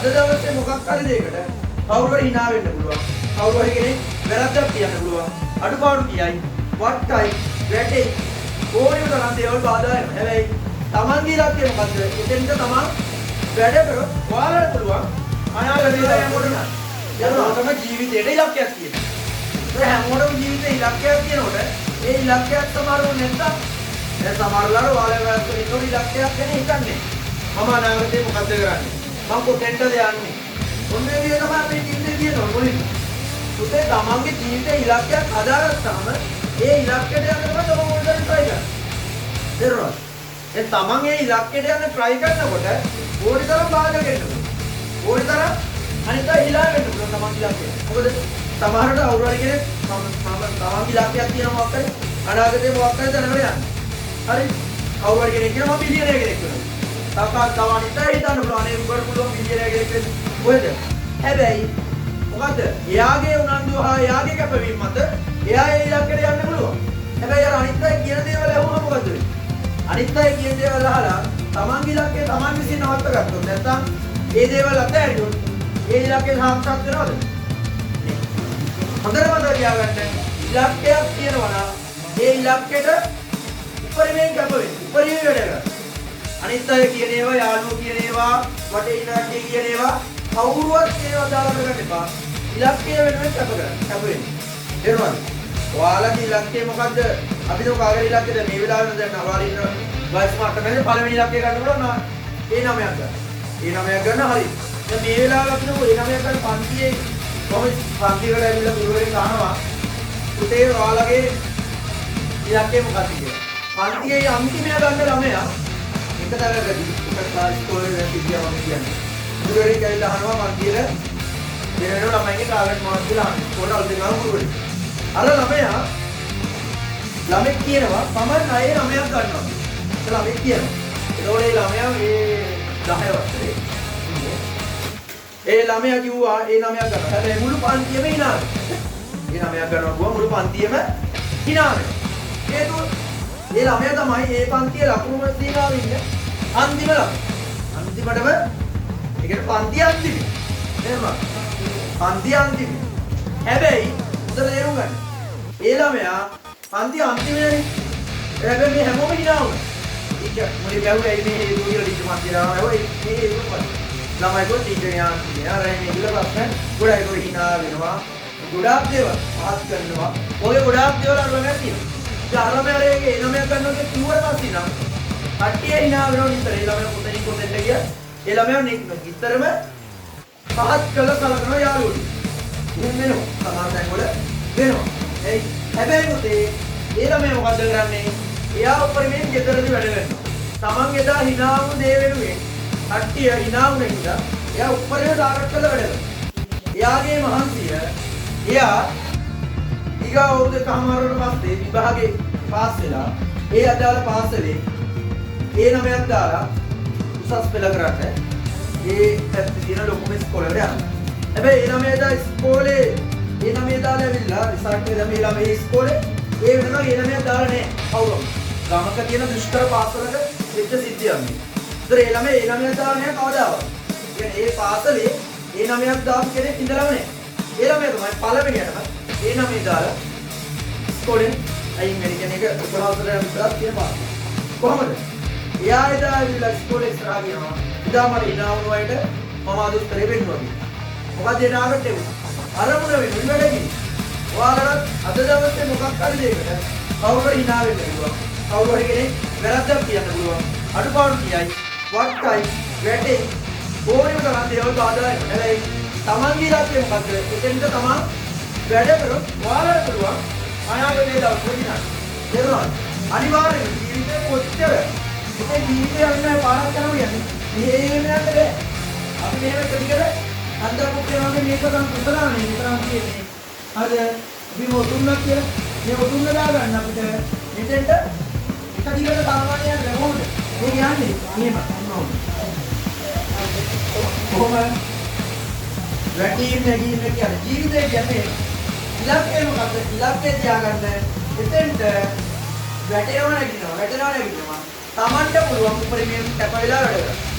අද දවසේ මොකක් හරි දෙයකට කවුරු හරි hina වෙන්න පුළුවන්. කවුරු හරි කෙනෙක් වැරද්දක් කියන්න පුළුවන්. අඩුපාඩු කියයි, වට්ටයි, වැටේ ඕනෙම තරම් දේවල් බාධා වෙනවා. හැබැයි තමන්ගේ ඉලක්කය මොකද්ද? එතෙන්ට තමන් වැඩ කරොත් ඔයාලට පුළුවන් අනාගතේ යනකොට නෑ. යනකොටම ජීවිතේට ඉලක්කයක් තියෙනවා. ඒ හැමෝටම ජීවිතේ ඉලක්කයක් තියෙනකොට ඒ ඉලක්කයක් සමහරව නැත්තම් දැන් සමහරවල් ඔයාලා ඉන්නෝ ඉලක්කයක් ගැන හිතන්නේ. මම අනාගතේ මොකද්ද කරන්නේ? මම කොතෙන්ටද යන්නේ? ඔන්නේ විදිහ තමයි අපේ ජීවිතේ තියෙනවා මොනින්. උදේ තමන්ගේ ජීවිතේ ඉලක්කයක් හදාගත්තාම ඒ ඉලක්කයට යනකොට ඔබ මොකද try කරන්නේ? දරුවා. ඒ තමන් ඒ ඉලක්කයට යන්න try කරනකොට ඕනි තරම් බාධා ගෙන්නනවා. ඕනි තරම් අනිත් අය හිලා වෙන්න පුළුවන් තමන් ඉලක්කය. මොකද සමහරට අවුරු හරි කෙනෙක් තමන් ඉලක්කයක් තියෙනවා මොකක්ද? අනාගතේ මොකක්ද දැනගෙන යන්නේ. හරි. අවුරු හරි කෙනෙක් කියනවා මම බිලියනර් කෙනෙක් වෙනවා. තව අනිත් අය හිතන්න පුළුවන් අනේ උඹට පුළුවන් බිලියනර් කෙනෙක් වෙන්න. කොහෙද? හැබැයි මොකද? එයාගේ උනන්දුව හා එයාගේ කැපවීම මත එයා ඒ ඉලක්කයට යන්න පුළුවන්. හැබැයි අර අනිත් අය කියන දේවල් අහුවම මොකද වෙන්නේ? අනිත් අය කියන දේවල් අහලා තමන්ගේ ඉලක්කය තමන් විසින් නවත්ත ගත්තොත් නැත්නම් ඒ දේවල් අතහැරියොත් ඒ ඉලක්කය සාක්ෂාත් වෙනවද? හොඳට මතක තියාගන්න ඉලක්කයක් තියෙනවා නම් ඒ ඉලක්කයට උපරිමයෙන් කැප වෙන්න. උපරිමයෙන් වැඩ කරන්න. අනිත් අය කියන ඒවා යාළුවෝ කියන ඒවා වටේ ඉන්න කට්ටිය කියන ඒවා කවුරුවත් ඒවා දාලා කරන්න එපා. ඉලක්කය වෙනුවෙන් කැප කරන්න. කැප වෙන්න. තේරුණාද? ඔයාලගේ ඉලක්කය මොකද්ද? අපි දෝ කාගේ ඉලක්කයද මේ වෙලාවේ දැන් අවාලි ඉන්න වයස් මාට්ටමේ පළවෙනි ඉලක්කය ගන්න පුළුවන් නා. ඒ 9ක් ගන්න. ඒ 9ක් ගන්න හරි. දැන් මේ වෙලාවේ අපි දෝ ඒ 9ක් ගන්න පන්තියේ කොහොමද පන්ති වල ඇවිල්ලා ගුරුවරයෙක් අහනවා පුතේ ඔයාලගේ ඉලක්කය මොකක්ද කියලා. පන්තියේ අන්තිමය ගන්න ළමයා එක තරගදී එක ක්ලාස් ඉස්කෝලේ දැන් සිටියා වගේ කියන්නේ. ගුරුවරයෙක් ඇවිල්ලා අහනවා පන්තියේ දෙවෙනි ළමයිගේ ටාගට් මාක් කියලා අහනවා. කොහොමද දෙනවා ගුරුවරයෙක්. අර ළමයා ළමෙක් කියනවා තමන් අය 9ක් ගන්නවා. ඒ ළමෙක් කියනවා. ඒතකොට ඒ ළමයා මේ 10 වසරේ. ඒ ළමයා කිව්වා ඒ 9ක් ගන්නවා. හැබැයි මුළු පන්තියම hina වෙනවා. ඒ 9ක් ගන්නවා කිව්වා මුළු පන්තියම hina වෙනවා. හේතුව ඒ ළමයා තමයි ඒ පන්තියේ ලකුණු සීමාවෙ ඉන්නේ අන්තිම ළමයා. අන්තිමටම ඒ කියන්නේ පන්තිය අන්තිමේ. එහෙම. පන්තිය අන්තිමේ. හැබැයි උදේ තේරුම් ගන්න. ඒ ළමයා පන්තිය අන්තිමේනේ. හැබැයි මේ හැමෝම hina වුණා. ඒක මොලේ ගැහුවා මේ හේතු කියලා ටීචර් මන්දිරාව ආවා මේ හේතු මොකක්ද? ළමයි කො ටීචර් යා කියනවා රෑ මේ ඉල ප්‍රශ්න ගොඩයි කො hina වෙනවා. ගොඩාක් දේවල් පහත් කරනවා. ඔය ගොඩාක් දේවල් අර ළමයා කියනවා. ළමයාගේ ඒ ළමයා කරනවා කිව්වට පස්සේ නම් කට්ටිය hina වෙනවා නිතර. ඒ ළමයා පොතේ කොතෙන්ද ගියා? ඒ ළමයා නිතරම පහත් කළ කලකනවා යාළුවෝ. එහෙම වෙනවා. සමහර තැන්වල වෙනවා. ඒ හැබැයි පුතේ ඒ ළමයා මොකද කරන්නේ? එයා උපරිමයෙන් ගෙදරදී වැඩ කරනවා. තමන් එදා hina වුණු දේ වෙනුවෙන් කට්ටිය hina වුණ නිසා එයා උපරිම ටාගට් කරලා වැඩ කරනවා. එයාගේ මහන්සිය එයා ඊගා අවුරුද්දකමාරකට පස්සේ විභාගේ පාස් වෙලා ඒ අදාළ පාසලේ ඒ 9ක් දාලා උසස් පෙළ කරන්න ඒ පැත්තේ තියෙන ලොකුම ඉස්කෝලේට යනවා. හැබැයි ඒ 9 දා ඉස්කෝලේ ඒ 9 දාලා ඇවිල්ලා රිසල්ට් එක දැමීලා මේ ඉස්කෝලේ ඒ වෙනවා ඒ 9 දාලා නෑ කවුරුම. ගමක තියෙන දුෂ්කර පාසලක වෙච්ච සිද්ධියක් මේ. ඒතර ඒ 9 දාලා නෑ කවදාවත්. කියන්නේ ඒ පාසලේ ඒ 9ක් දාපු කෙනෙක් ඉඳලම නෑ. ඒ 9 තමයි පළවෙනියටම ඒ 9 දාලා ඉස්කෝලේ අයින් වෙන කෙනෙක් උපහාසයට විතරක් තියෙන පාසල. කොහමද? එයා එදා ඇවිල්ලා ඉස්කෝලේ ඉස්සරහා ගියා. ඉදා මට hina වුණ අයට මම අදුස්තරේ වෙන්නවා. මොකද ඒ ටාගට් එක? අරමුණ වෙනුවෙන් වැඩගිනි. ඔයාලට අද දවසේ මොකක් හරි දෙයකට කවුරු hina වෙන්න පුළුවන්. කවුරු හරි කෙනෙක් වැරද්දක් කියන්න පුළුවන්. අඩුපාඩු කියයි, වට්ටයි, වැටේ ඕනෙම තරම් දේවල් බාධා වෙනවා. හැබැයි තමන්ගේ ඉලක්කය මොකද්ද? එතෙන්ද තමන් වැඩ කරොත් ඔයාලට පුළුවන් අනාගතේ දවස් වල දෙනවා. අනිවාර්යයෙන් ජීවිතේ කොච්චර මේ ජීවිතය යන්නේ පාරක් යනවා කියන්නේ. මෙහෙම යන්න බෑ. අපි මෙහෙම කඩිකර අන්තරපුක්කේ වගේ මේක ගන්න උසලානේ විතරක් කියන්නේ. හරිද? අපි මොතුන්නක් කියලා මේ මොතුන්න දාගන්න අපිට මෙතෙන්ට එක දිගට සාමාන්‍යයෙන් රැවුණා. මේ කියන්නේ මෙහෙම නෝන. කොහොමද? වැටීම් නැගීම කියන්නේ ජීවිතේ කියන්නේ ඉලක්කය මොකද්ද? ඉලක්කය තියාගන්න එතෙන්ට වැටෙනවා නැගිනවා. තමන්ට පුළුවන් උපරිමයෙන් කැප වෙලා වැඩ කරන්න.